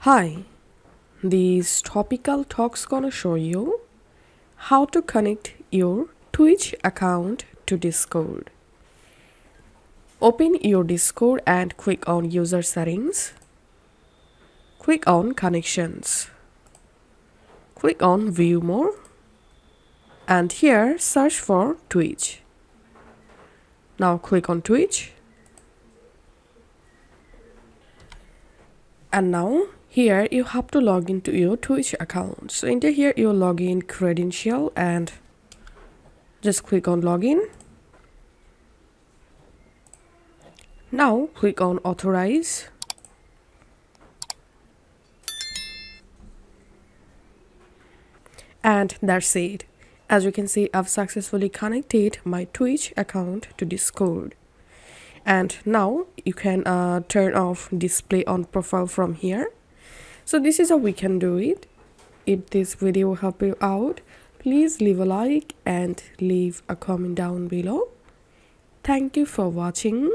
Hi, these topical talks gonna show you how to connect your Twitch account to Discord. Open your Discord and click on User Settings. Click on Connections. Click on View More. And here search for Twitch. Now click on Twitch. And now here you have to log into your Twitch account. So enter here your login credential and just click on login. Now click on authorize. And that's it. As you can see, I've successfully connected my Twitch account to Discord. And now you can turn off display on profile from here. So this is how we can do it. If this video helped you out, please leave a like and leave a comment down below. Thank you for watching.